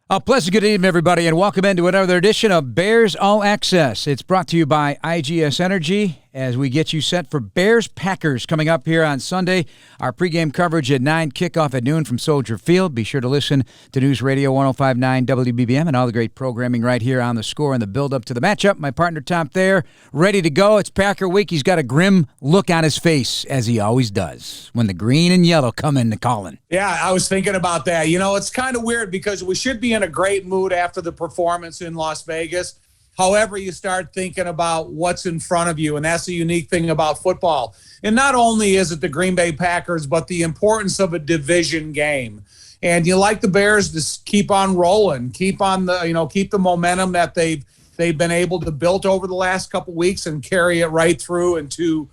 A pleasant good evening, everybody, and welcome into another edition of Bears All Access. It's brought to you by IGS Energy as we get you set for Bears-Packers coming up here on Sunday. Our pregame coverage at 9, kickoff at noon from Soldier Field. Be sure to listen to News Radio 105.9 WBBM and all the great programming right here on The Score and the build-up to the matchup. My partner, Tom Thayer, ready to go. It's Packer week. He's got a grim look on his face, as he always does, when the green and yellow come in to calling. Yeah, I was thinking about that. You know, it's kind of weird because we should be in a great mood after the performance in Las Vegas. However, you start thinking about what's in front of you, and that's the unique thing about football. And not only is it the Green Bay Packers, but the importance of a division game. And you like the Bears to keep on rolling, keep the momentum that they've been able to build over the last couple weeks and carry it right through into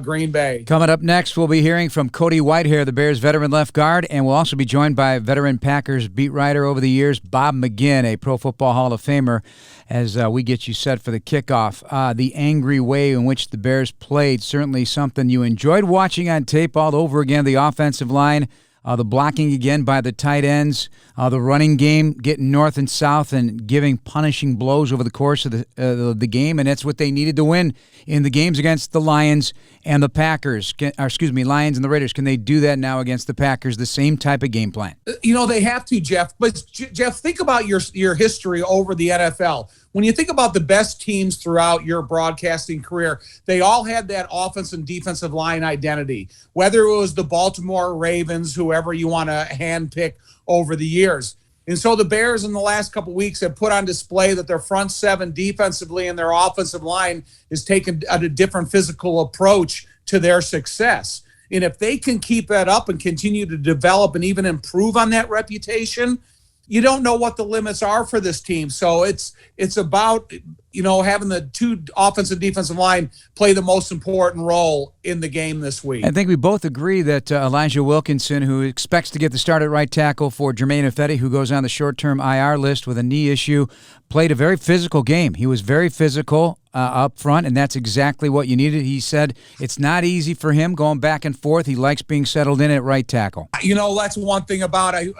Green Bay. Coming up next, we'll be hearing from Cody Whitehair, the Bears veteran left guard, and we'll also be joined by veteran Packers beat writer over the years, Bob McGinn, a Pro Football Hall of Famer, as we get you set for the kickoff. The angry way in which the Bears played, certainly something you enjoyed watching on tape all over again. The offensive line, the blocking again by the tight ends, the running game getting north and south and giving punishing blows over the course of the game, and that's what they needed to win in the games against the Lions and the Packers. Lions and the Raiders. Can they do that now against the Packers, the same type of game plan? You know, they have to, Jeff. But, Jeff, think about your history over the NFL. When you think about the best teams throughout your broadcasting career, they all had that offense and defensive line identity, whether it was the Baltimore Ravens, whoever you want to handpick over the years. And so the Bears in the last couple of weeks have put on display that their front seven defensively and their offensive line is taking a different physical approach to their success. And if they can keep that up and continue to develop and even improve on that reputation, you don't know what the limits are for this team. So it's about, having the two offensive and defensive line play the most important role in the game this week. I think we both agree that Elijah Wilkinson, who expects to get the start at right tackle for Jermaine Ifedi, who goes on the short-term IR list with a knee issue, played a very physical game. He was very physical up front, and that's exactly what you needed. He said it's not easy for him going back and forth. He likes being settled in at right tackle. That's one thing about it.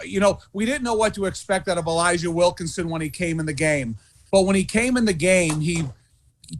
We didn't know what to expect out of Elijah Wilkinson when he came in the game. But when he came in the game, he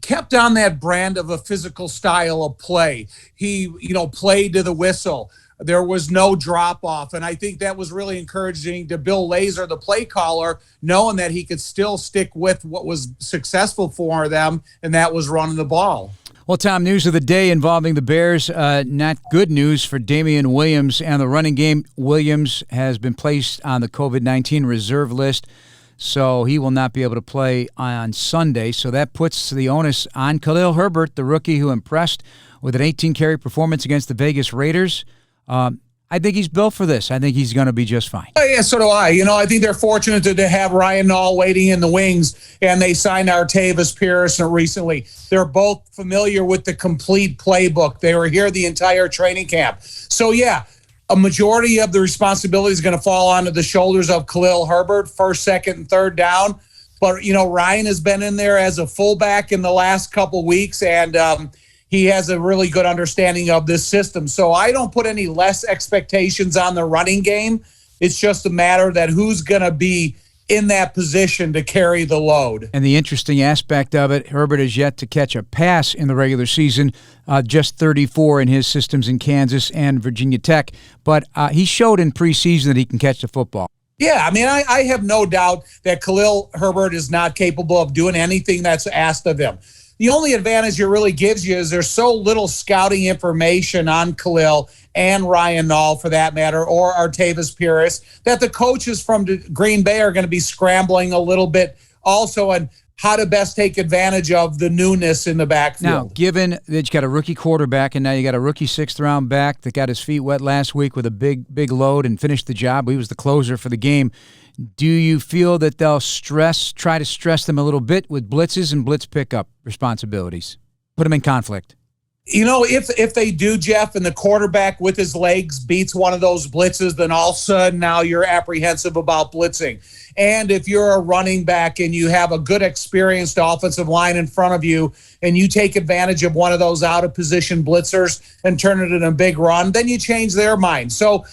kept on that brand of a physical style of play. He, played to the whistle. There was no drop-off, and I think that was really encouraging to Bill Lazor, the play caller, knowing that he could still stick with what was successful for them, and that was running the ball. Well, Tom, news of the day involving the Bears, not good news for Damian Williams and the running game. Williams has been placed on the COVID-19 reserve list, so he will not be able to play on Sunday. So that puts the onus on Khalil Herbert, the rookie who impressed with an 18-carry performance against the Vegas Raiders. I think he's built for this. I think he's going to be just fine. Yeah, so do I. I think they're fortunate to have Ryan Nall waiting in the wings, and they signed Artavis Pierce recently. They're both familiar with the complete playbook. They were here the entire training camp. So, yeah, a majority of the responsibility is going to fall onto the shoulders of Khalil Herbert, first, second, and third down. But, Ryan has been in there as a fullback in the last couple weeks, and he has a really good understanding of this system. So I don't put any less expectations on the running game. It's just a matter that who's going to be in that position to carry the load. And the interesting aspect of it, Herbert has yet to catch a pass in the regular season, just 34 in his systems in Kansas and Virginia Tech. But he showed in preseason that he can catch the football. Yeah, I have no doubt that Khalil Herbert is not capable of doing anything that's asked of him. The only advantage it really gives you is there's so little scouting information on Khalil and Ryan Nall, for that matter, or Artavis Pierce, that the coaches from Green Bay are going to be scrambling a little bit also on how to best take advantage of the newness in the backfield. Now, given that you got a rookie quarterback and now you got a rookie sixth-round back that got his feet wet last week with a big load and finished the job, he was the closer for the game. Do you feel that they'll try to stress them a little bit with blitzes and blitz pickup responsibilities? Put them in conflict. If they do, Jeff, and the quarterback with his legs beats one of those blitzes, then all of a sudden now you're apprehensive about blitzing. And if you're a running back and you have a good experienced offensive line in front of you and you take advantage of one of those out-of-position blitzers and turn it into a big run, then you change their mind. So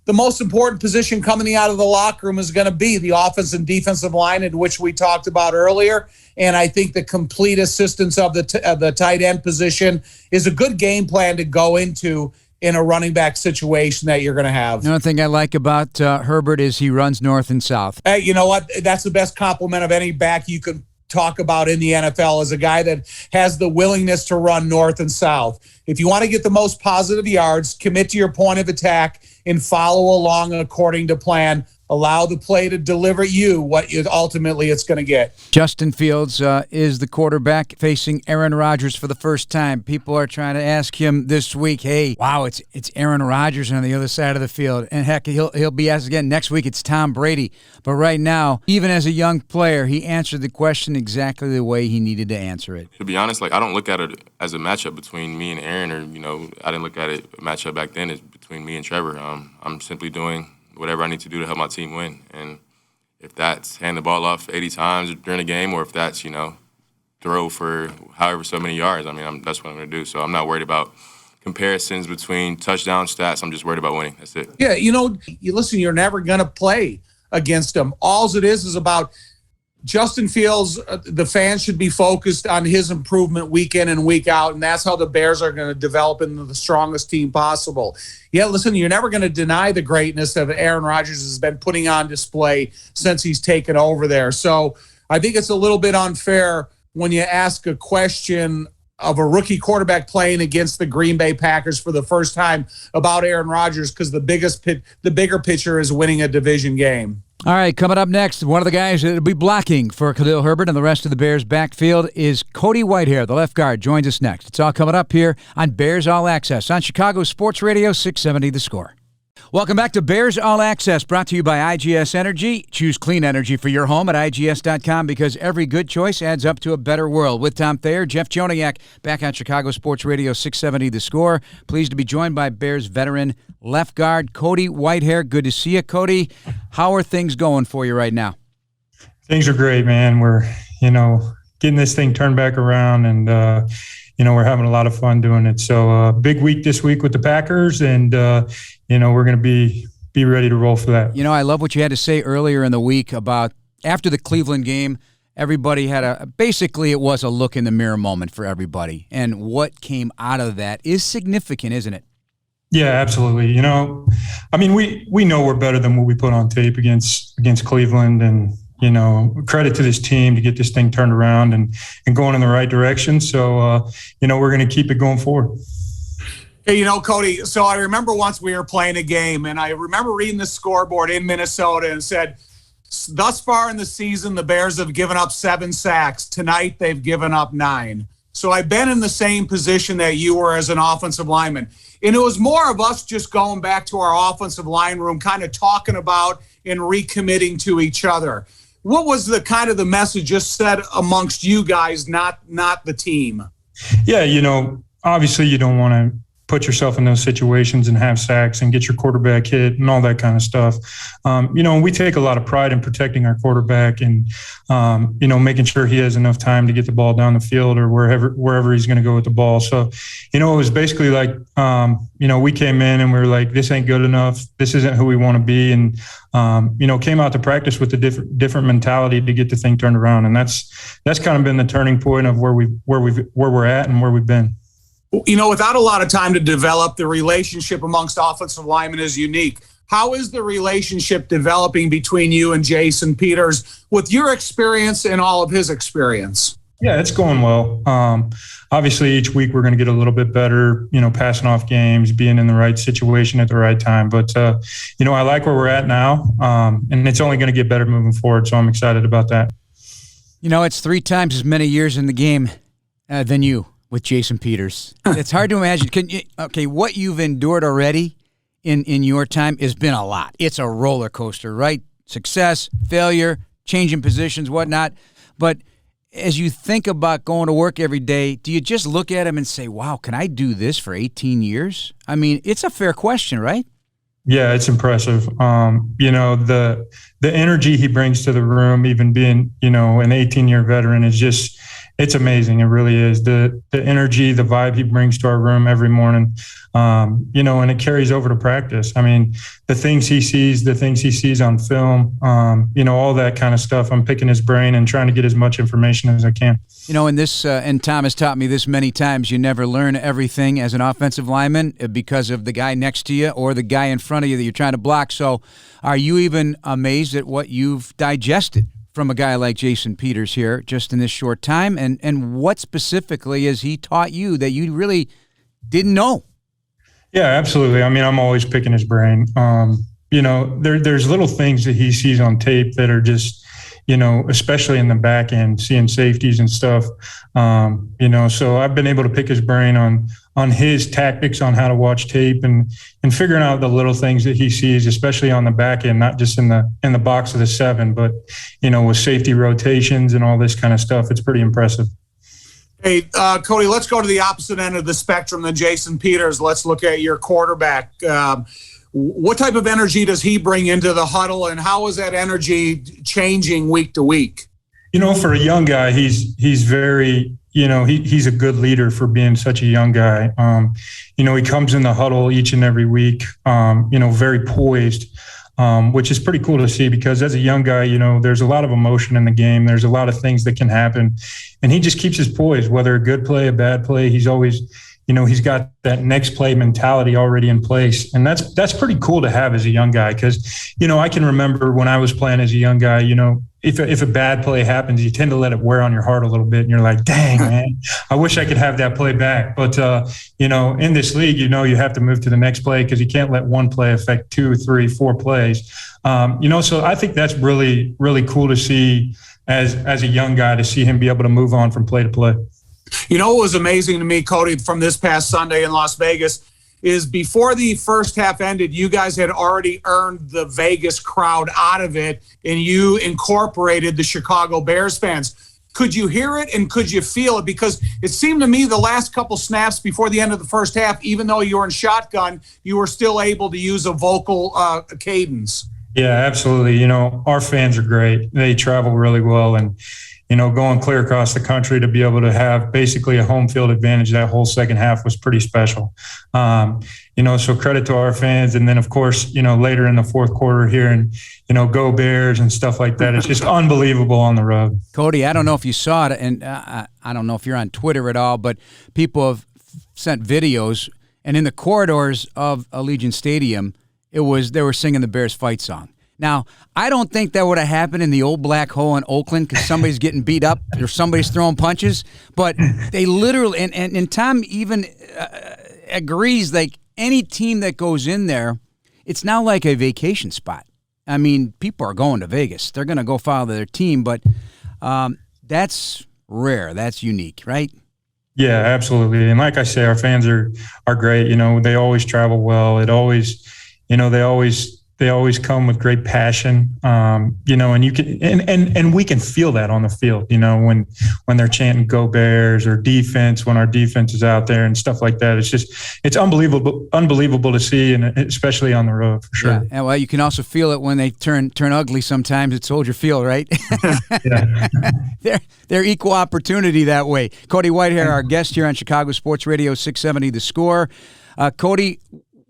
the most important position coming out of the locker room is going to be the offensive and defensive line, in which we talked about earlier. And I think the complete assistance of the tight end position is a good game plan to go into in a running back situation that you're going to have. Another thing I like about Herbert is he runs north and south. Hey, you know what? That's the best compliment of any back you can talk about in the NFL, is a guy that has the willingness to run north and south. If you want to get the most positive yards, commit to your point of attack and follow along according to plan. Allow the play to deliver you what ultimately it's going to get. Justin Fields is the quarterback facing Aaron Rodgers for the first time. People are trying to ask him this week, hey, wow, it's Aaron Rodgers on the other side of the field. And heck, he'll be asked again next week, it's Tom Brady. But right now, even as a young player, he answered the question exactly the way he needed to answer it. To be honest, I don't look at it as a matchup between me and Aaron, or, I didn't look at it a matchup back then as between me and Trevor. I'm simply doing whatever I need to do to help my team win. And if that's hand the ball off 80 times during a game, or if that's, throw for however so many yards, that's what I'm going to do. So I'm not worried about comparisons between touchdown stats. I'm just worried about winning. That's it. Yeah, listen, you're never going to play against them. All it is about Justin Fields. The fans should be focused on his improvement week in and week out, and that's how the Bears are going to develop into the strongest team possible. Yeah, listen, you're never going to deny the greatness that Aaron Rodgers has been putting on display since he's taken over there. So I think it's a little bit unfair when you ask a question of a rookie quarterback playing against the Green Bay Packers for the first time about Aaron Rodgers, because the bigger picture is winning a division game. All right, coming up next, one of the guys that will be blocking for Khalil Herbert and the rest of the Bears' backfield is Cody Whitehair, the left guard, joins us next. It's all coming up here on Bears All Access on Chicago Sports Radio 670 The Score. Welcome back to Bears All Access, brought to you by IGS Energy. Choose clean energy for your home at IGS.com, because every good choice adds up to a better world. With Tom Thayer, Jeff Joniak, back on Chicago Sports Radio 670 The Score. Pleased to be joined by Bears veteran left guard Cody Whitehair. Good to see you, Cody. How are things going for you right now? Things are great, man. We're, getting this thing turned back around, and we're having a lot of fun doing it. So big week this week with the Packers, and we're going to be ready to roll for that. I love what you had to say earlier in the week about after the Cleveland game. Everybody had basically it was a look in the mirror moment for everybody, and what came out of that is significant, isn't it? Yeah, absolutely. We know we're better than what we put on tape against Cleveland, and credit to this team to get this thing turned around and going in the right direction. So, we're going to keep it going forward. Hey, Cody, so I remember once we were playing a game, and I remember reading the scoreboard in Minnesota and said, thus far in the season, the Bears have given up 7 sacks. Tonight, they've given up 9. So I've been in the same position that you were as an offensive lineman. And it was more of us just going back to our offensive line room, kind of talking about and recommitting to each other. What was the message just said amongst you guys, not the team? Yeah, obviously you don't want to put yourself in those situations and have sacks and get your quarterback hit and all that kind of stuff. We take a lot of pride in protecting our quarterback and, making sure he has enough time to get the ball down the field or wherever he's going to go with the ball. So, it was basically like, we came in and we were like, this ain't good enough. This isn't who we want to be. And, came out to practice with a different mentality to get the thing turned around. And that's kind of been the turning point of where we're at and where we've been. Without a lot of time to develop, the relationship amongst offensive linemen is unique. How is the relationship developing between you and Jason Peters with your experience and all of his experience? Yeah, it's going well. Obviously, each week we're going to get a little bit better, passing off games, being in the right situation at the right time. But, I like where we're at now, and it's only going to get better moving forward, so I'm excited about that. It's 3 times as many years in the game than you with Jason Peters. It's hard to imagine. What you've endured already in your time has been a lot. It's a roller coaster, right? Success, failure, changing positions, whatnot. But as you think about going to work every day, do you just look at him and say, wow, can I do this for 18 years? It's a fair question, right? Yeah, it's impressive. The energy he brings to the room, even being, an 18-year veteran, is just It's amazing. It really is. The energy, the vibe he brings to our room every morning, and it carries over to practice. I mean, the things he sees on film, all that kind of stuff. I'm picking his brain and trying to get as much information as I can. And Tom has taught me this many times, you never learn everything as an offensive lineman because of the guy next to you or the guy in front of you that you're trying to block. So are you even amazed at what you've digested from a guy like Jason Peters here just in this short time? And what specifically has he taught you that you really didn't know? Yeah, absolutely. I mean, I'm always picking his brain. There's little things that he sees on tape that are just, especially in the back end, seeing safeties and stuff. So I've been able to pick his brain on his tactics on how to watch tape and figuring out the little things that he sees, especially on the back end, not just in the box of the 7, but, with safety rotations and all this kind of stuff. It's pretty impressive. Hey, Cody, let's go to the opposite end of the spectrum than Jason Peters. Let's look at your quarterback. What type of energy does he bring into the huddle, and how is that energy changing week to week? For a young guy, he's very, he's a good leader for being such a young guy. He comes in the huddle each and every week, very poised, which is pretty cool to see because as a young guy, there's a lot of emotion in the game. There's a lot of things that can happen, and he just keeps his poise, whether a good play, a bad play. He's always, he's got that next play mentality already in place. And that's pretty cool to have as a young guy. Cause, I can remember when I was playing as a young guy, if a bad play happens, you tend to let it wear on your heart a little bit. And you're like, dang, man, I wish I could have that play back. But, in this league, you have to move to the next play because you can't let one play affect 2, 3, 4 plays. So I think that's really, really cool to see as a young guy, to see him be able to move on from play to play. What was amazing to me, Cody, from this past Sunday in Las Vegas is before the first half ended, you guys had already earned the Vegas crowd out of it, and you incorporated the Chicago Bears fans. Could you hear it and could you feel it? Because it seemed to me the last couple snaps before the end of the first half, even though you were in shotgun, you were still able to use a vocal cadence. Yeah, absolutely. Our fans are great. They travel really well, and going clear across the country to be able to have basically a home field advantage that whole second half was pretty special. So credit to our fans. And then, of course, later in the fourth quarter here and, go Bears and stuff like that. It's just unbelievable on the road. Cody, I don't know if you saw it, and I don't know if you're on Twitter at all, but people have sent videos, and in the corridors of Allegiant Stadium, they were singing the Bears fight song. Now, I don't think that would have happened in the old black hole in Oakland because somebody's getting beat up or somebody's throwing punches. But they literally, and Tom even agrees, like any team that goes in there, it's now like a vacation spot. I mean, people are going to Vegas. They're going to go follow their team, but that's rare. That's unique, right? Yeah, absolutely. And like I say, our fans are great. They always travel well. They always come with great passion, and you can, and we can feel that on the field, when they're chanting "Go Bears" or defense, when our defense is out there and stuff like that. It's unbelievable to see, and especially on the road for sure. Yeah. And well, you can also feel it when they turn ugly sometimes at Soldier Field, right? Yeah. They're equal opportunity that way. Cody Whitehair, our guest here on Chicago Sports Radio 670 The Score. Cody,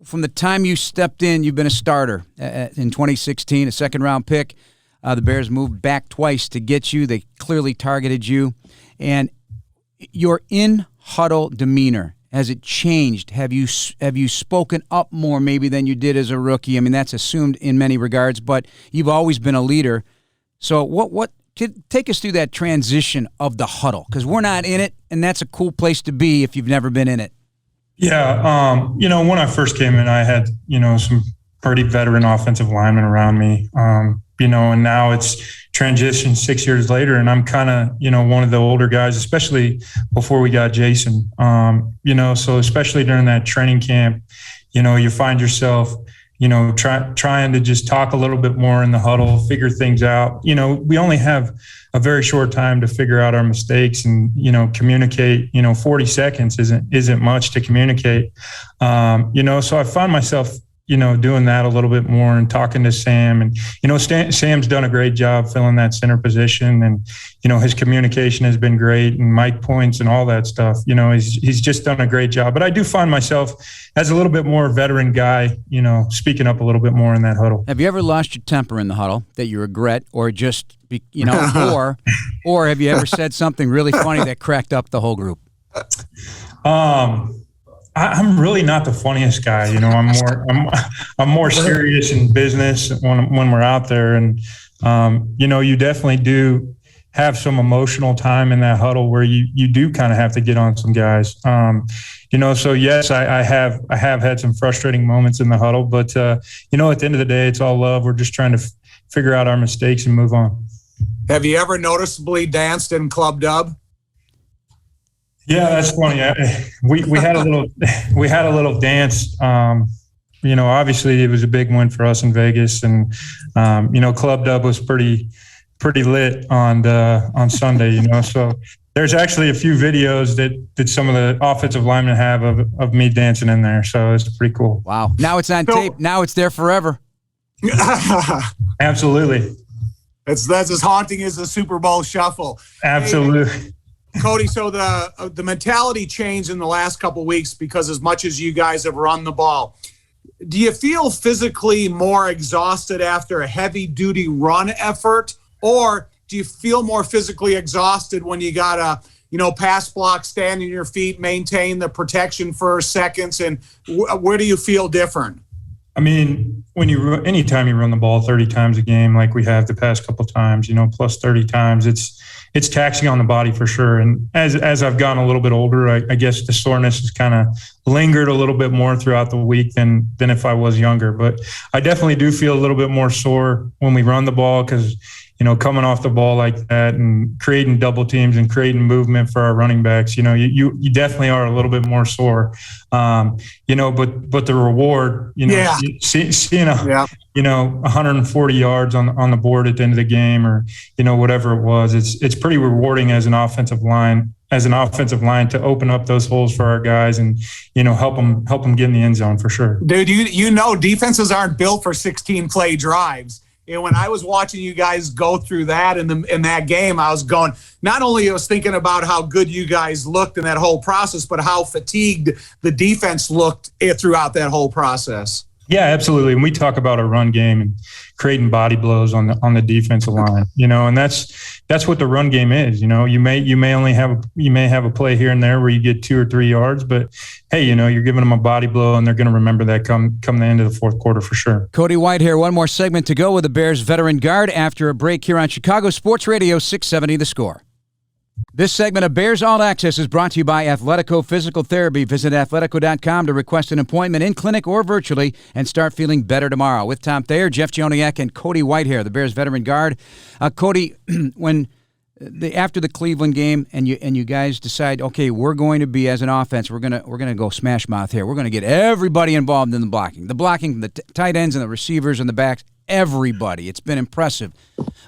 from the time you stepped in, you've been a starter in 2016, a second-round pick. The Bears moved back twice to get you. They clearly targeted you. And your in-huddle demeanor, has it changed? Have you spoken up more maybe than you did as a rookie? I mean, that's assumed in many regards, but you've always been a leader. So take us through that transition of the huddle, because we're not in it, and that's a cool place to be if you've never been in it. Yeah. When I first came in, I had, some pretty veteran offensive linemen around me, and now it's transitioned 6 years later, and I'm kind of, one of the older guys, especially before we got Jason, so especially during that training camp, you find yourself, trying to just talk a little bit more in the huddle, figure things out. We only have a very short time to figure out our mistakes and, communicate. 40 seconds isn't much to communicate. So I found myself, doing that a little bit more and talking to Sam. And, Sam's done a great job filling that center position. And, his communication has been great, and Mike points and all that stuff. He's just done a great job. But I do find myself as a little bit more veteran guy, speaking up a little bit more in that huddle. Have you ever lost your temper in the huddle that you regret, or just, or have you ever said something really funny that cracked up the whole group? I'm really not the funniest guy. I'm more serious in business when we're out there. And, you definitely do have some emotional time in that huddle where you do kind of have to get on some guys. So yes, I have had some frustrating moments in the huddle, but, at the end of the day, it's all love. We're just trying to figure out our mistakes and move on. Have you ever noticeably danced in Club Dub? Yeah, that's funny. We had a little dance. Obviously it was a big win for us in Vegas, and Club Dub was pretty lit on Sunday. So there's actually a few videos that some of the offensive linemen have of me dancing in there. So it's pretty cool. Wow! Now it's on tape. Now it's there forever. Absolutely. That's as haunting as the Super Bowl shuffle. Absolutely. Hey, Cody, so the mentality changed in the last couple of weeks because as much as you guys have run the ball, do you feel physically more exhausted after a heavy-duty run effort, or do you feel more physically exhausted when you got a pass block, stand on your feet, maintain the protection for seconds, and where do you feel different? I mean, anytime you run the ball 30 times a game, like we have the past couple of times, plus 30 times, it's taxing on the body for sure. And as I've gotten a little bit older, I guess the soreness has kind of lingered a little bit more throughout the week than if I was younger. But I definitely do feel a little bit more sore when we run the ball because, coming off the ball like that and creating double teams and creating movement for our running backs, you definitely are a little bit more sore. But the reward, seeing 140 yards on the board at the end of the game, or whatever it was, it's pretty rewarding as an offensive line to open up those holes for our guys and help them get in the end zone for sure. Dude, defenses aren't built for 16 play drives. And when I was watching you guys go through that in that game, I was going, not only I was thinking about how good you guys looked in that whole process, but how fatigued the defense looked throughout that whole process. Yeah, absolutely. And we talk about a run game and creating body blows on the defensive line, and that's what the run game is. You may have a play here and there where you get 2 or 3 yards, but hey, you're giving them a body blow and they're going to remember that come the end of the fourth quarter for sure. Cody Whitehair, one more segment to go with the Bears veteran guard after a break here on Chicago Sports Radio 670 The Score. This segment of Bears All Access is brought to you by Athletico Physical Therapy. Visit athletico.com to request an appointment in clinic or virtually and start feeling better tomorrow. With Tom Thayer, Jeff Joniak, and Cody Whitehair, the Bears veteran guard. Cody, after the Cleveland game and you guys decide, okay, we're going to be, as an offense, we're gonna go smash mouth here. We're gonna get everybody involved in the blocking, the tight ends and the receivers and the backs, everybody. It's been impressive,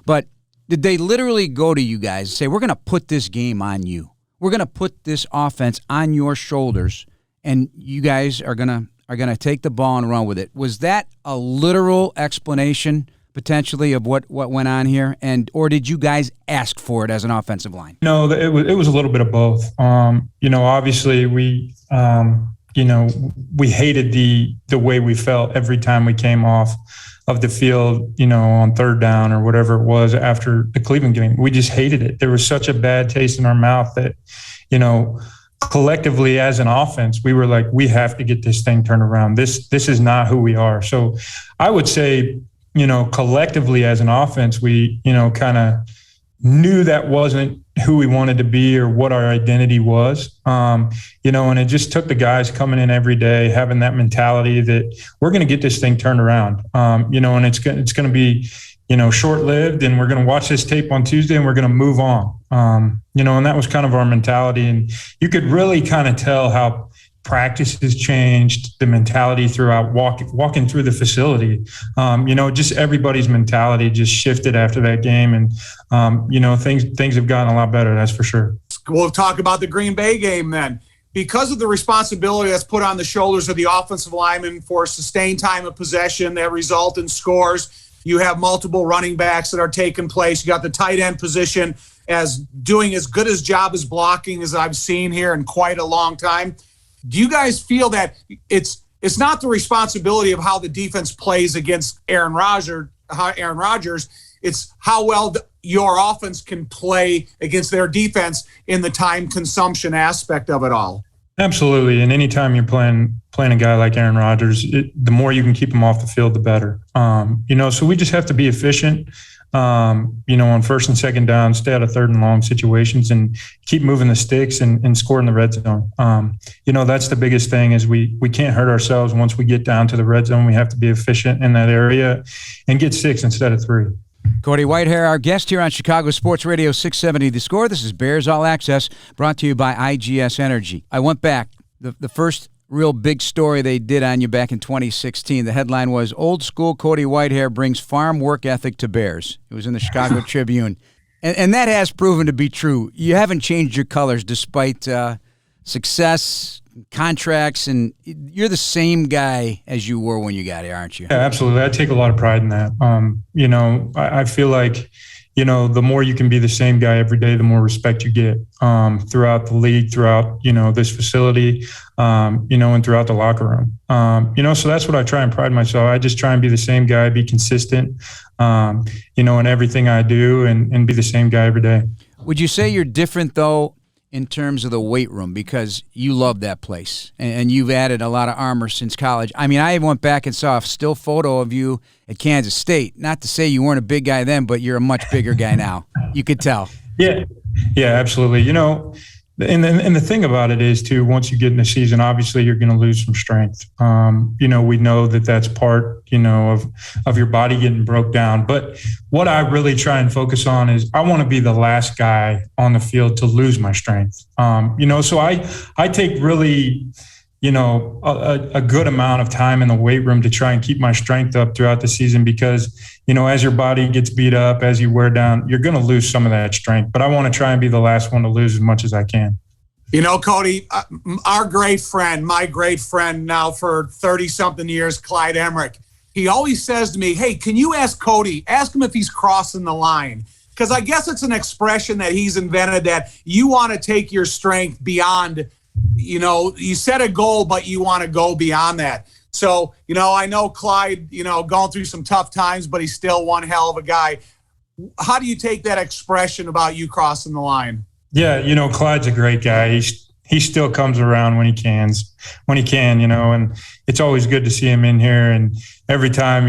but did they literally go to you guys and say, we're going to put this game on you? We're going to put this offense on your shoulders, and you guys are going to take the ball and run with it. Was that a literal explanation, potentially, of what went on here? Or did you guys ask for it as an offensive line? No, it was a little bit of both. Obviously we hated the way we felt every time we came off of the field, on third down or whatever it was after the Cleveland game. We just hated it. There was such a bad taste in our mouth that, collectively as an offense, we were like, we have to get this thing turned around. This is not who we are. So I would say, collectively as an offense, we, kind of knew that wasn't who we wanted to be or what our identity was. And it just took the guys coming in every day, having that mentality that we're going to get this thing turned around. And it's going to be, short-lived, and we're going to watch this tape on Tuesday and we're going to move on. And that was kind of our mentality. And you could really kind of tell how practice has changed, the mentality throughout walking through the facility. Just everybody's mentality just shifted after that game. And, things have gotten a lot better, that's for sure. We'll talk about the Green Bay game then. because of the responsibility that's put on the shoulders of the offensive lineman for sustained time of possession that result in scores, you have multiple running backs that are taking place. You got the tight end position as doing as good as job as blocking as I've seen here in quite a long time. Do you guys feel that it's not the responsibility of how the defense plays against Aaron Rodgers, it's how well your offense can play against their defense in the time consumption aspect of it all? Absolutely. And anytime you're playing a guy like Aaron Rodgers, the more you can keep him off the field, the better. So we just have to be efficient, on first and second down, stay out of third and long situations and keep moving the sticks and score in the red zone. That's the biggest thing is we can't hurt ourselves once we get down to the red zone. We have to be efficient in that area and get 6 instead of 3. Cody Whitehair, our guest here on Chicago Sports Radio 670 The Score. This is Bears All Access, brought to you by IGS Energy. I went back. The first real big story they did on you back in 2016, the headline was, Old School Cody Whitehair Brings Farm Work Ethic to Bears. It was in the Chicago Tribune. And that has proven to be true. You haven't changed your colors despite success, contracts, and you're the same guy as you were when you got here, aren't you? Yeah, absolutely. I take a lot of pride in that. I feel like, the more you can be the same guy every day, the more respect you get throughout the league, throughout, this facility, and throughout the locker room. So that's what I try and pride myself. I just try and be the same guy, be consistent, in everything I do and be the same guy every day. Would you say you're different, though, in terms of the weight room, because you love that place and you've added a lot of armor since college? I mean, I went back and saw a still photo of you at Kansas State. Not to say you weren't a big guy then, but you're a much bigger guy now. You could tell. Yeah, absolutely. And the thing about it is, too, once you get in the season, obviously you're going to lose some strength. We know that that's part, of your body getting broke down. But what I really try and focus on is I want to be the last guy on the field to lose my strength. So I take really, a good amount of time in the weight room to try and keep my strength up throughout the season because, as your body gets beat up, as you wear down, you're going to lose some of that strength. But I want to try and be the last one to lose as much as I can. Cody, our great friend, my great friend now for 30-something years, Clyde Emmerich, he always says to me, hey, can you ask Cody, ask him if he's crossing the line? Because I guess it's an expression that he's invented that you want to take your strength beyond, you set a goal, but you want to go beyond that. So, I know Clyde, going through some tough times, but he's still one hell of a guy. How do you take that expression about you crossing the line? Yeah, Clyde's a great guy. He still comes around when he can, and it's always good to see him in here. And every time,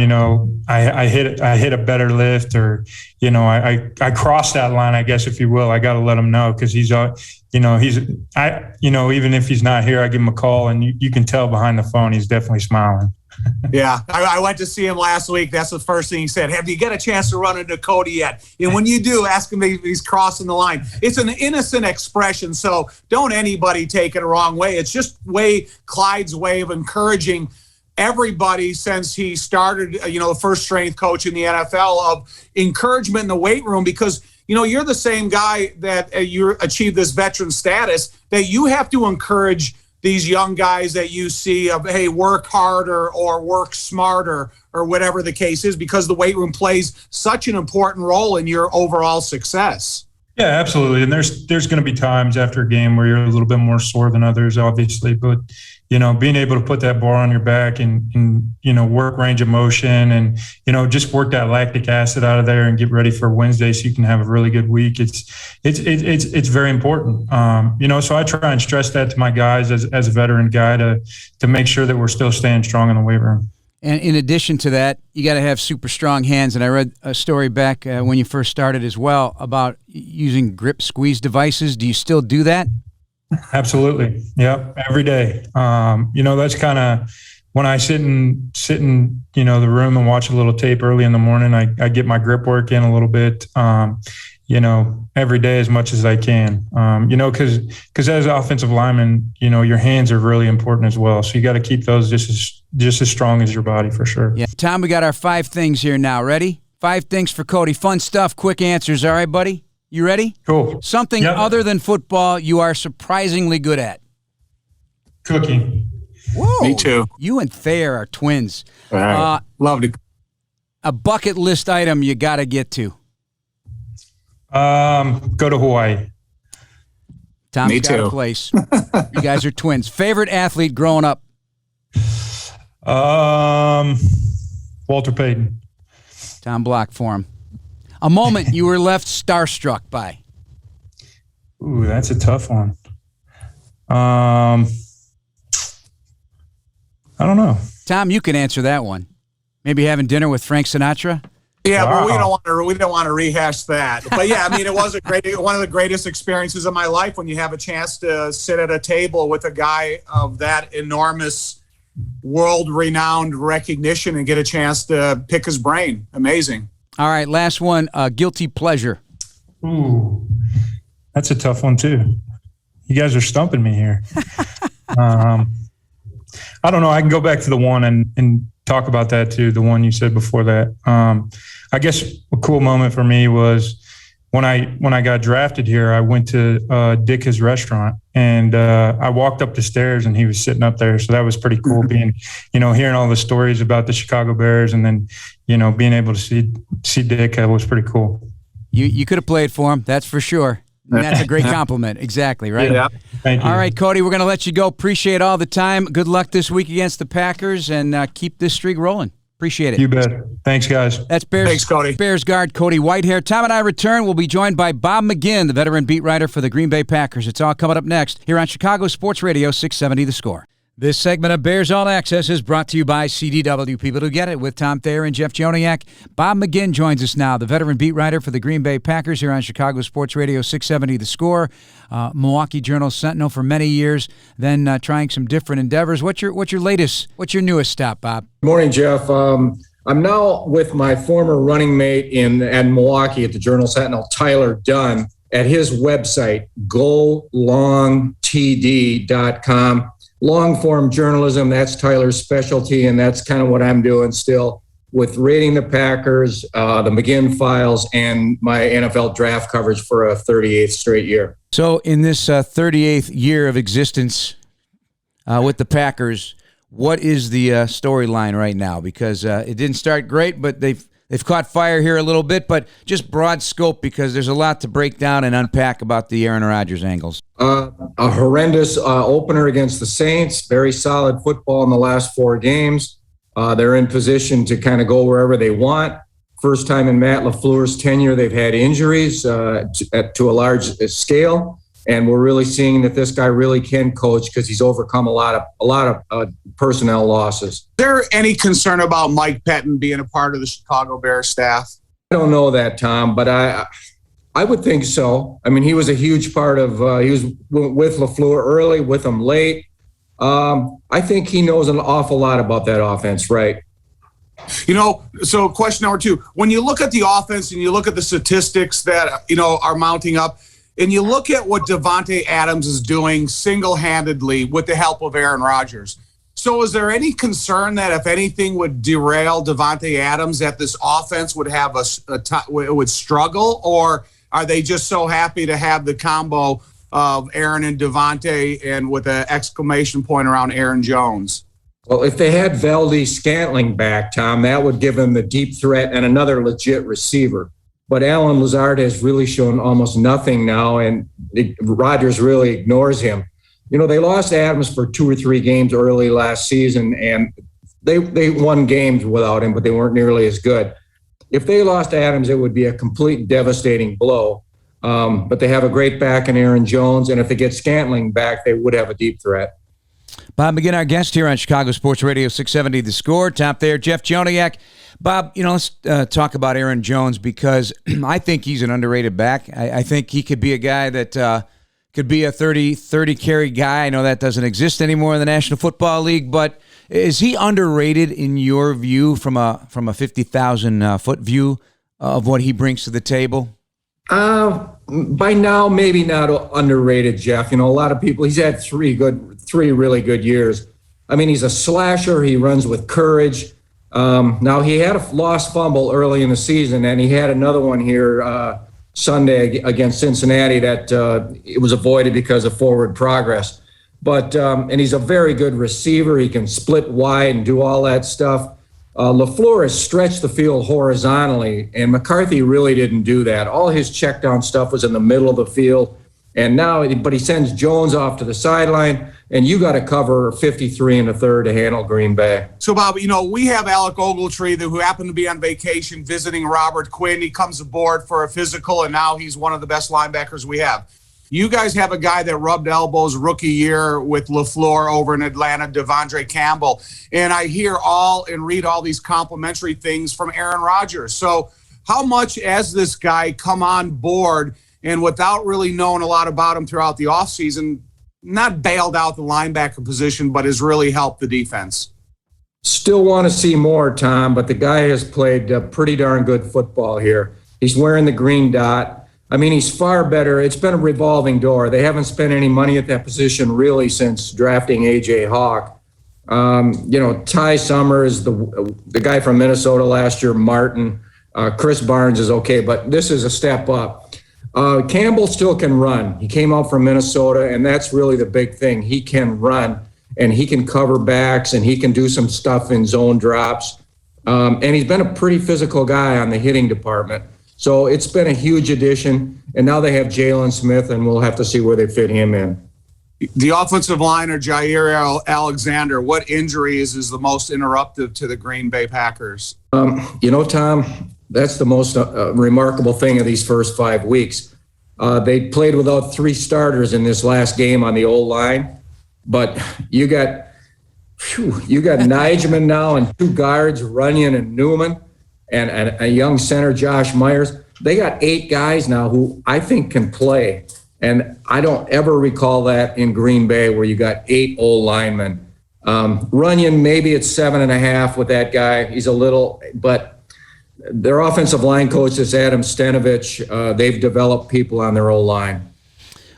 I hit a better lift or, I cross that line, I guess, if you will, I got to let him know because even if he's not here, I give him a call and you can tell behind the phone, he's definitely smiling. Yeah, I went to see him last week. That's the first thing he said. Have you got a chance to run into Cody yet? And when you do, ask him if he's crossing the line. It's an innocent expression, so don't anybody take it the wrong way. It's just Clyde's way of encouraging everybody since he started, the first strength coach in the NFL, of encouragement in the weight room because, you're the same guy that you achieved this veteran status that you have to encourage these young guys that you see of, hey, work harder or work smarter or whatever the case is, because the weight room plays such an important role in your overall success. Yeah, absolutely. And there's going to be times after a game where you're a little bit more sore than others, obviously. But, being able to put that bar on your back and work range of motion and, just work that lactic acid out of there and get ready for Wednesday so you can have a really good week. It's very important. So I try and stress that to my guys as a veteran guy to make sure that we're still staying strong in the weight room. And in addition to that, you got to have super strong hands. And I read a story back when you first started as well about using grip squeeze devices. Do you still do that? Absolutely. Yep. Every day. That's kind of when I sit in, the room and watch a little tape early in the morning, I get my grip work in a little bit, every day as much as I can, because as an offensive lineman, your hands are really important as well. So you got to keep those just as strong as your body for sure. Yeah. Tom, we got our 5 things here now. Ready? 5 things for Cody. Fun stuff, quick answers. All right, buddy? You ready? Cool. Something other than football you are surprisingly good at. Cookie. Whoa. Me too. You and Thayer are twins. All right. Love to. A bucket list item you got to get to. Go to Hawaii. Tom's Me got too. a place. You guys are twins. Favorite athlete growing up? Walter Payton. Tom Block for him. A moment you were left starstruck by? Ooh, that's a tough one. I don't know. Tom, you can answer that one. Maybe having dinner with Frank Sinatra? Yeah, Wow. but we don't want to rehash that. But yeah, I mean, it was one of the greatest experiences of my life when you have a chance to sit at a table with a guy of that enormous world-renowned recognition and get a chance to pick his brain. Amazing. All right, last one. Guilty pleasure. Ooh, that's a tough one too. You guys are stumping me here. I don't know. I can go back to the one and talk about that too. The one you said before that. I guess a cool moment for me was when I got drafted here. I went to Dick's restaurant and I walked up the stairs and he was sitting up there. So that was pretty cool. Being, hearing all the stories about the Chicago Bears and then being able to see Dick was pretty cool. You could have played for him, that's for sure. And that's a great compliment. Exactly, right? Yeah. Thank you. All right, Cody, we're going to let you go. Appreciate all the time. Good luck this week against the Packers, and keep this streak rolling. Appreciate it. You bet. Thanks, guys. That's Bears. Thanks, Cody. Bears guard Cody Whitehair. Tom and I return. We'll be joined by Bob McGinn, the veteran beat writer for the Green Bay Packers. It's all coming up next here on Chicago Sports Radio 670 The Score. This segment of Bears All Access is brought to you by CDW. People who get it with Tom Thayer and Jeff Joniak. Bob McGinn joins us now, the veteran beat writer for the Green Bay Packers here on Chicago Sports Radio 670 The Score. Milwaukee Journal Sentinel for many years, then trying some different endeavors. What's your newest stop, Bob? Good morning, Jeff. I'm now with my former running mate in Milwaukee at the Journal Sentinel, Tyler Dunn, at his website, golongtd.com. Long-form journalism, that's Tyler's specialty, and that's kind of what I'm doing still with rating the Packers, the McGinn files, and my NFL draft coverage for a 38th straight year. So in this 38th year of existence with the Packers, what is the storyline right now? Because it didn't start great, but they've caught fire here a little bit, but just broad scope because there's a lot to break down and unpack about the Aaron Rodgers angles. A horrendous opener against the Saints, very solid football in the last 4 games. They're in position to kind of go wherever they want. First time in Matt LaFleur's tenure, they've had injuries to a large scale. And we're really seeing that this guy really can coach because he's overcome a lot of personnel losses. Is there any concern about Mike Pettin being a part of the Chicago Bears staff? I don't know that, Tom, but I would think so. I mean, he was a huge part of he was with LaFleur early, with him late. I think he knows an awful lot about that offense, right? So question number 2, when you look at the offense and you look at the statistics that, are mounting up, and you look at what Davante Adams is doing single-handedly with the help of Aaron Rodgers. So is there any concern that if anything would derail Davante Adams, that this offense would have would struggle, or are they just so happy to have the combo of Aaron and Davante and with an exclamation point around Aaron Jones? Well, if they had Valdes-Scantling back, Tom, that would give them the deep threat and another legit receiver. But Alan Lazard has really shown almost nothing now, and Rodgers really ignores him. They lost Adams for 2 or 3 games early last season, and they won games without him, but they weren't nearly as good. If they lost Adams, it would be a complete devastating blow. But they have a great back in Aaron Jones, and if they get Scantling back, they would have a deep threat. Bob McGinn, our guest here on Chicago Sports Radio 670 The Score. Top there, Jeff Joniak. Bob, let's talk about Aaron Jones because I think he's an underrated back. I think he could be a guy that could be a 30 carry guy. I know that doesn't exist anymore in the National Football League, but is he underrated in your view from a 50,000 foot view of what he brings to the table? By now, maybe not underrated, Jeff. A lot of people, he's had 3 really good years. I mean, he's a slasher. He runs with courage. Now, he had a lost fumble early in the season, and he had another one here Sunday against Cincinnati that it was avoided because of forward progress. But and he's a very good receiver. He can split wide and do all that stuff. LaFleur has stretched the field horizontally, and McCarthy really didn't do that. All his check down stuff was in the middle of the field. And now, but he sends Jones off to the sideline, and you got to cover 53 and a third to handle Green Bay. So, Bob, we have Alec Ogletree, who happened to be on vacation visiting Robert Quinn. He comes aboard for a physical, and now he's one of the best linebackers we have. You guys have a guy that rubbed elbows rookie year with LaFleur over in Atlanta, Devondre Campbell. And I hear and read all these complimentary things from Aaron Rodgers. So how much has this guy come on board and without really knowing a lot about him throughout the offseason, not bailed out the linebacker position, but has really helped the defense? Still want to see more, Tom, but the guy has played pretty darn good football here. He's wearing the green dot. I mean, he's far better. It's been a revolving door. They haven't spent any money at that position really since drafting A.J. Hawk. Ty Summers, the guy from Minnesota last year, Martin, Chris Barnes is okay, but this is a step up. Campbell still can run. He came out from Minnesota, and that's really the big thing. He can run, and he can cover backs, and he can do some stuff in zone drops. And he's been a pretty physical guy on the hitting department. So it's been a huge addition, and now they have Jalen Smith, and we'll have to see where they fit him in. The offensive liner, Jair Alexander, what injuries is the most interruptive to the Green Bay Packers? Tom, that's the most remarkable thing of these first 5 weeks. They played without 3 starters in this last game on the O-line, but you got Nijman now and 2 guards, Runyon and Newman, and a young center, Josh Myers. They got 8 guys now who I think can play. And I don't ever recall that in Green Bay where you got 8 old linemen. Runyon, maybe it's 7.5 with that guy. He's a little, but their offensive line coach is Adam Stenovich. They've developed people on their old line.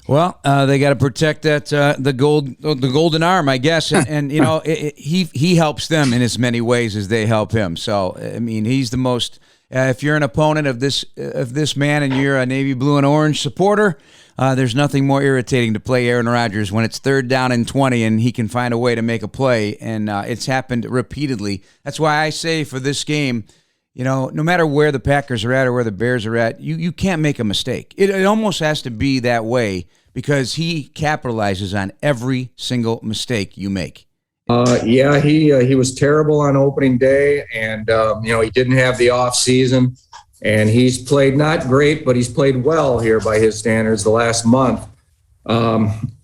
Well, they got to protect that the golden arm, I guess, and he helps them in as many ways as they help him. So I mean, he's the most. If you're an opponent of this man and you're a navy blue and orange supporter, there's nothing more irritating to play Aaron Rodgers when it's 3rd down and 20 and he can find a way to make a play, and it's happened repeatedly. That's why I say for this game, no matter where the Packers are at or where the Bears are at, you can't make a mistake. It almost has to be that way because he capitalizes on every single mistake you make. He was terrible on opening day, and he didn't have the off season, and he's played not great, but he's played well here by his standards the last month.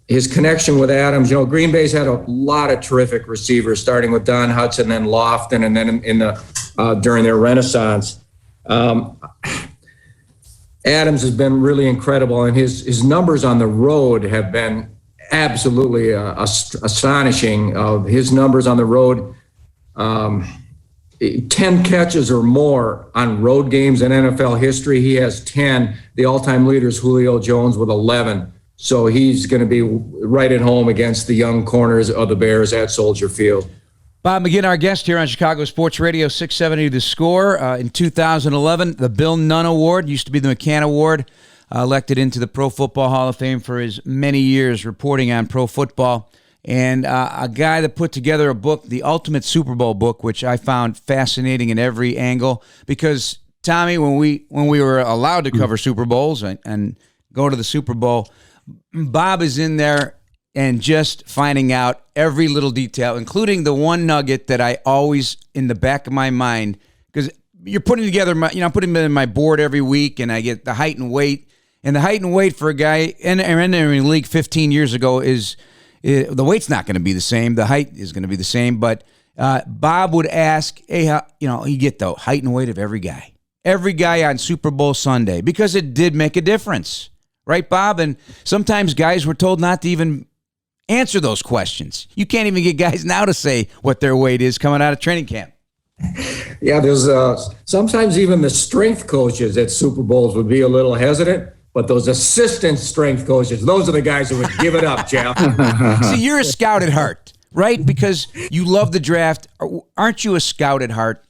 His connection with Adams, Green Bay's had a lot of terrific receivers, starting with Don Hudson, then Lofton, and then during their renaissance. Adams has been really incredible, and his numbers on the road have been absolutely astonishing. His numbers on the road, 10 catches or more on road games in NFL history. He has 10. The all-time leader is Julio Jones with 11. So he's going to be right at home against the young corners of the Bears at Soldier Field. Bob McGinn, our guest here on Chicago Sports Radio 670 The Score. In 2011, the Bill Nunn Award, used to be the McCann Award, elected into the Pro Football Hall of Fame for his many years reporting on pro football. And a guy that put together a book, the Ultimate Super Bowl book, which I found fascinating in every angle. Because, Tommy, when we were allowed to cover Super Bowls and go to the Super Bowl, Bob is in there and just finding out every little detail, including the one nugget that I always, in the back of my mind, because you're putting together, I'm putting it in my board every week, and I get the height and weight. And the height and weight for a guy entering the league 15 years ago is the weight's not going to be the same. The height is going to be the same. But Bob would ask, hey, you get the height and weight of every guy on Super Bowl Sunday, because it did make a difference. Right, Bob? And sometimes guys were told not to even answer those questions. You can't even get guys now to say what their weight is coming out of training camp. Yeah, there's sometimes even the strength coaches at Super Bowls would be a little hesitant, but those assistant strength coaches, those are the guys who would give it up, Jeff. See, you're a scout at heart, right? Because you love the draft. Aren't you a scout at heart?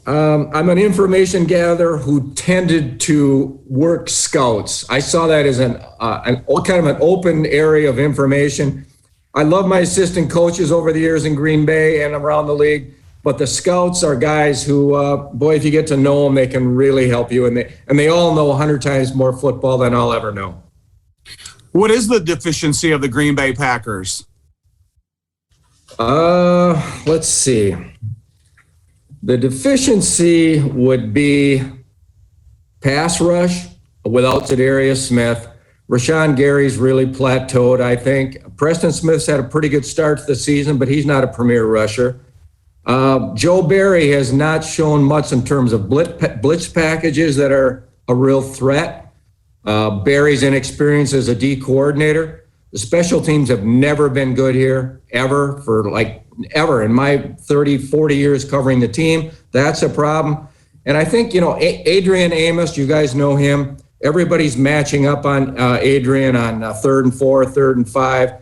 I'm an information gatherer who tended to work scouts. I saw that as an kind of an open area of information. I love my assistant coaches over the years in Green Bay and around the league, but the scouts are guys who, boy, if you get to know them, they can really help you, and they all know 100 times more football than I'll ever know. What is the deficiency of the Green Bay Packers? Let's see. The deficiency would be pass rush without Zadarius Smith. Rashawn Gary's really plateaued, I think. Preston Smith's had a pretty good start to the season, but he's not a premier rusher. Joe Barry has not shown much in terms of blitz packages that are a real threat. Barry's inexperience as a D coordinator. The special teams have never been good here, ever, ever in my 30, 40 years covering the team. That's a problem. And I think, Adrian Amos, you guys know him. Everybody's matching up on Adrian on 3rd and 4, 3rd and 5.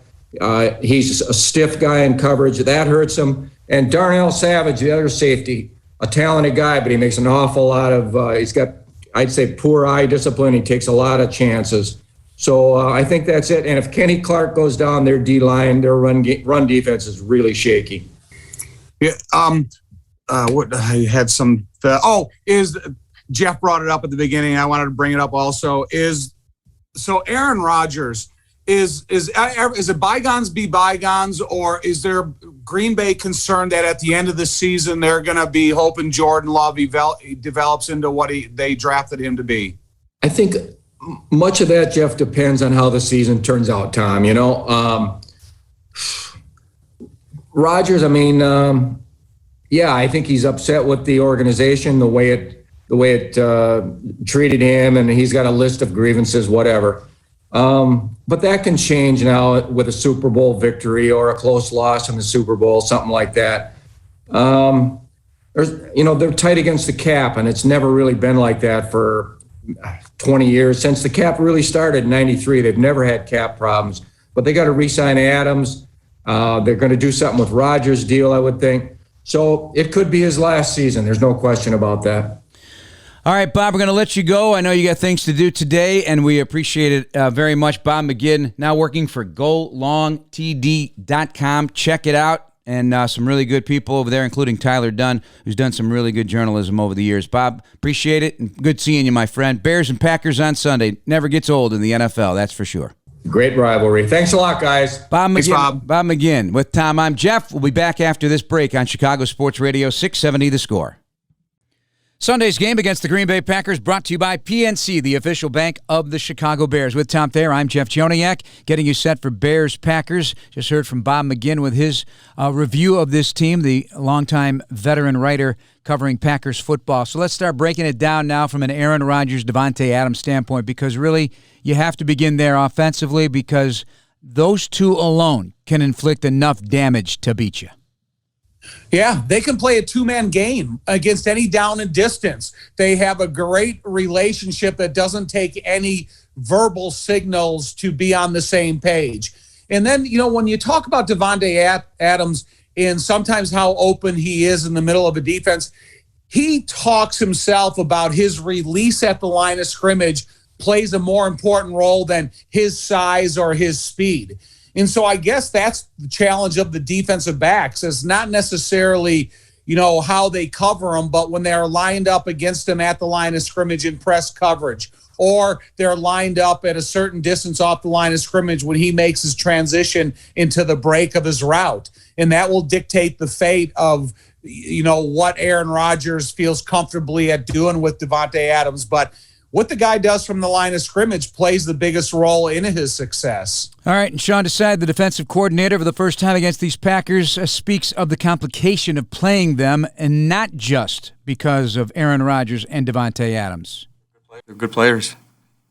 He's a stiff guy in coverage. That hurts him. And Darnell Savage, the other safety, a talented guy, but he makes an awful lot of, he's got, I'd say, poor eye discipline. He takes a lot of chances. So I think that's it. And if Kenny Clark goes down, their D-line, their run defense is really shaky. Yeah. What I had some. Is Jeff brought it up at the beginning? I wanted to bring it up also. Aaron Rodgers is it bygones be bygones, or is there Green Bay concerned that at the end of the season they're going to be hoping Jordan Love develops into what they drafted him to be? I think much of that, Jeff, depends on how the season turns out, Tom. Rodgers, I think he's upset with the organization, the way it treated him, and he's got a list of grievances, whatever. But that can change now with a Super Bowl victory or a close loss in the Super Bowl, something like that. They're tight against the cap, and it's never really been like that for 20 years. Since the cap really started in 93, they've never had cap problems. But they got to re-sign Adams. They're going to do something with Rodgers' deal, I would think. So it could be his last season. There's no question about that. All right, Bob, we're going to let you go. I know you got things to do today, and we appreciate it very much. Bob McGinn, now working for golongtd.com. Check it out. And some really good people over there, including Tyler Dunn, who's done some really good journalism over the years. Bob, appreciate it, and good seeing you, my friend. Bears and Packers on Sunday. Never gets old in the NFL, that's for sure. Great rivalry. Thanks a lot, guys. Bob McGinn, Thanks, Bob. Bob McGinn. With Tom, I'm Jeff. We'll be back after this break on Chicago Sports Radio 670 The Score. Sunday's game against the Green Bay Packers brought to you by PNC, the official bank of the Chicago Bears. With Tom Thayer, I'm Jeff Joniak, getting you set for Bears-Packers. Just heard from Bob McGinn with his review of this team, the longtime veteran writer covering Packers football. So let's start breaking it down now from an Aaron Rodgers, Davante Adams standpoint, because really you have to begin there offensively, because those two alone can inflict enough damage to beat you. Yeah, they can play a two-man game against any down and distance. They have a great relationship that doesn't take any verbal signals to be on the same page. And then, when you talk about Davante Adams and sometimes how open he is in the middle of a defense, he talks himself about his release at the line of scrimmage plays a more important role than his size or his speed. And so I guess that's the challenge of the defensive backs. It's not necessarily, how they cover them, but when they're lined up against him at the line of scrimmage in press coverage, or they're lined up at a certain distance off the line of scrimmage when he makes his transition into the break of his route. And that will dictate the fate of, what Aaron Rodgers feels comfortably at doing with Davante Adams. But what the guy does from the line of scrimmage plays the biggest role in his success. All right, and Sean Desai, the defensive coordinator for the first time against these Packers, speaks of the complication of playing them, and not just because of Aaron Rodgers and Davante Adams. They're good players.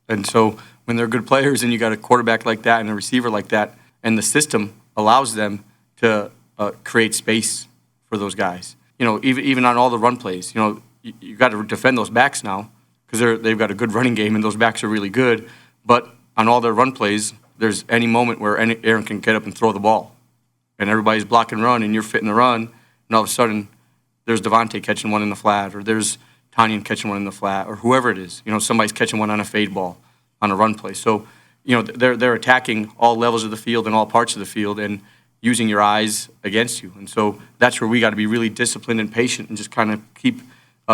And so when they're good players and you got a quarterback like that and a receiver like that, and the system allows them to create space for those guys. Even on all the run plays, you got to defend those backs now, because they've got a good running game and those backs are really good. But on all their run plays, there's any moment where Aaron can get up and throw the ball. And everybody's block and run, and you're fitting the run, and all of a sudden there's Devontae catching one in the flat, or there's Tanyan catching one in the flat, or whoever it is. Somebody's catching one on a fade ball, on a run play. So, they're attacking all levels of the field and all parts of the field and using your eyes against you. And so that's where we got to be really disciplined and patient and just kind of keep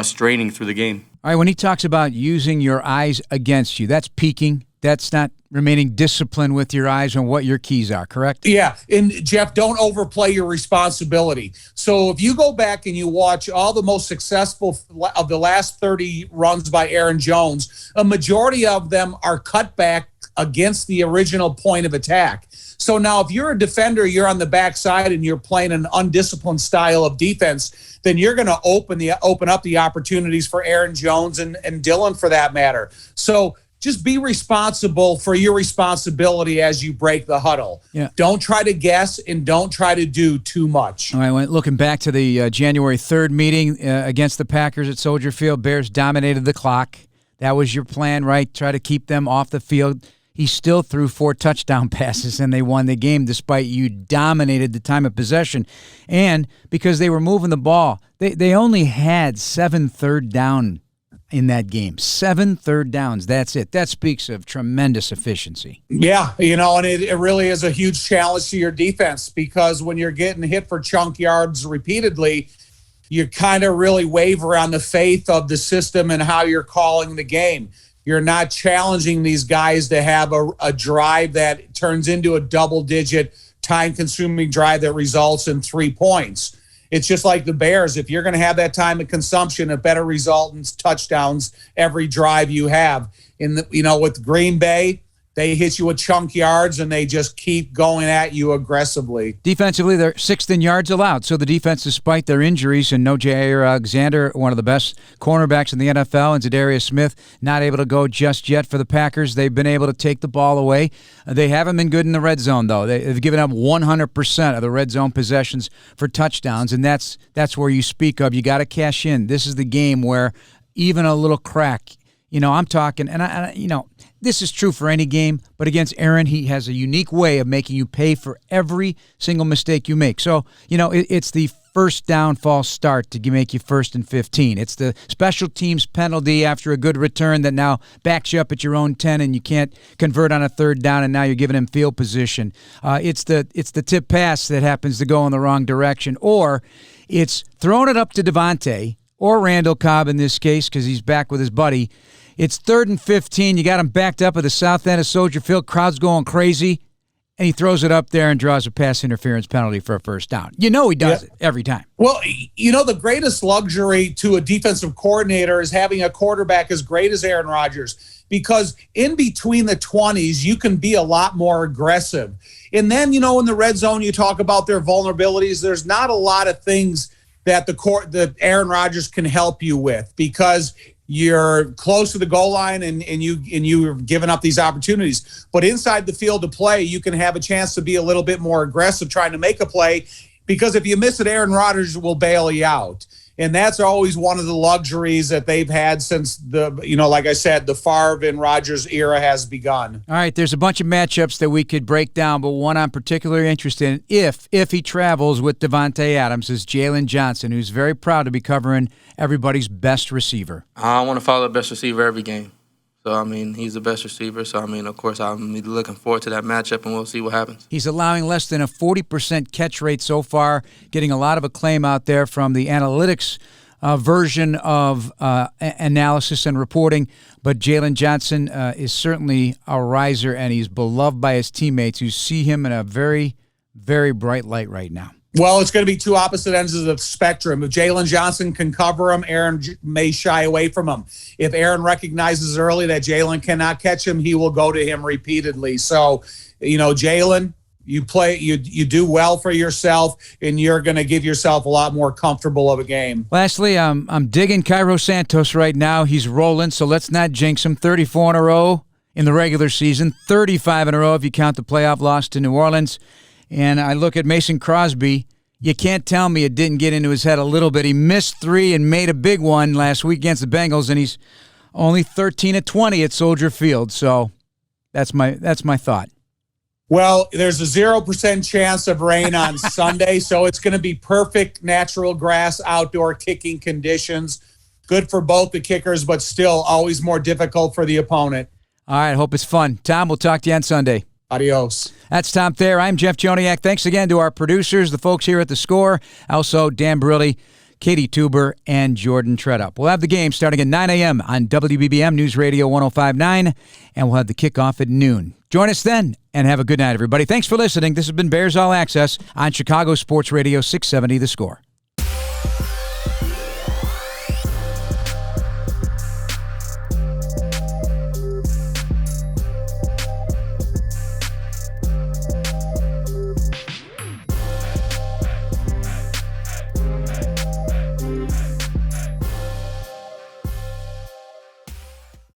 straining through the game. All right, when he talks about using your eyes against you, that's peaking. That's not remaining disciplined with your eyes on what your keys are, correct? Yeah, and Jeff, don't overplay your responsibility. So if you go back and you watch all the most successful of the last 30 runs by Aaron Jones, a majority of them are cut back against the original point of attack. So now if you're a defender, you're on the backside and you're playing an undisciplined style of defense, then you're going to open up the opportunities for Aaron Jones and Dylan for that matter. So just be responsible for your responsibility as you break the huddle. Yeah. Don't try to guess and don't try to do too much. All right, looking back to the January 3rd meeting against the Packers at Soldier Field, Bears dominated the clock. That was your plan, right? Try to keep them off the field. He still threw 4 touchdown passes, and they won the game despite you dominated the time of possession. And because they were moving the ball, they only had 7 third down in that game. 7 third downs. That's it. That speaks of tremendous efficiency. Yeah, and it really is a huge challenge to your defense because when you're getting hit for chunk yards repeatedly, you kind of really waver on the faith of the system and how you're calling the game. You're not challenging these guys to have a drive that turns into a double-digit, time-consuming drive that results in 3 points. It's just like the Bears. If you're going to have that time of consumption, it better result in touchdowns every drive you have. With Green Bay, they hit you with chunk yards, and they just keep going at you aggressively. Defensively, they're 6th in yards allowed. So the defense, despite their injuries, and no Jair Alexander, one of the best cornerbacks in the NFL, and Zadarius Smith, not able to go just yet for the Packers. They've been able to take the ball away. They haven't been good in the red zone, though. They've given up 100% of the red zone possessions for touchdowns, and that's where you speak of. You got to cash in. This is the game where even a little crack, I'm talking, and this is true for any game, but against Aaron, he has a unique way of making you pay for every single mistake you make. So, it's the first down false start to make you 1st and 15. It's the special teams penalty after a good return that now backs you up at your own 10 and you can't convert on a 3rd down and now you're giving him field position. It's the tip pass that happens to go in the wrong direction, or it's throwing it up to Devontae or Randall Cobb in this case because he's back with his buddy. It's 3rd and 15. You got him backed up at the south end of Soldier Field. Crowd's going crazy. And he throws it up there and draws a pass interference penalty for a 1st down. He does it every time. Well, the greatest luxury to a defensive coordinator is having a quarterback as great as Aaron Rodgers, because in between the 20s, you can be a lot more aggressive. And then, in the red zone, you talk about their vulnerabilities. There's not a lot of things that that Aaron Rodgers can help you with because you're close to the goal line and you're giving up these opportunities. But inside the field of play, you can have a chance to be a little bit more aggressive trying to make a play, because if you miss it, Aaron Rodgers will bail you out. And that's always one of the luxuries that they've had since like I said, the Favre and Rodgers era has begun. All right, there's a bunch of matchups that we could break down, but one I'm particularly interested in, if he travels with Devontae Adams, is Jaylen Johnson, who's very proud to be covering everybody's best receiver. I want to follow the best receiver every game. So, he's the best receiver. So, of course, I'm looking forward to that matchup, and we'll see what happens. He's allowing less than a 40% catch rate so far, getting a lot of acclaim out there from the analytics version of analysis and reporting. But Jaylen Johnson is certainly a riser, and he's beloved by his teammates who see him in a very, very bright light right now. Well, it's going to be two opposite ends of the spectrum. If Jaylen Johnson can cover him, Aaron may shy away from him. If Aaron recognizes early that Jaylen cannot catch him, he will go to him repeatedly. So, Jaylen, you do well for yourself, and you're going to give yourself a lot more comfortable of a game. Lastly, I'm digging Cairo Santos right now. He's rolling, so let's not jinx him. 34 in a row in the regular season, 35 in a row if you count the playoff loss to New Orleans. And I look at Mason Crosby. You can't tell me it didn't get into his head a little bit. He missed 3 and made a big one last week against the Bengals, and he's only 13 of 20 at Soldier Field. So that's my thought. Well, there's a 0% chance of rain on Sunday, so it's going to be perfect natural grass outdoor kicking conditions. Good for both the kickers, but still always more difficult for the opponent. All right, hope it's fun. Tom, we'll talk to you on Sunday. Adios. That's Tom Thayer. I'm Jeff Joniak. Thanks again to our producers, the folks here at The Score, also Dan Barilli, Katie Tuber, and Jordan Treadup. We'll have the game starting at 9 a.m. on WBBM News Radio 105.9, and we'll have the kickoff at noon. Join us then, and have a good night, everybody. Thanks for listening. This has been Bears All Access on Chicago Sports Radio 670 The Score.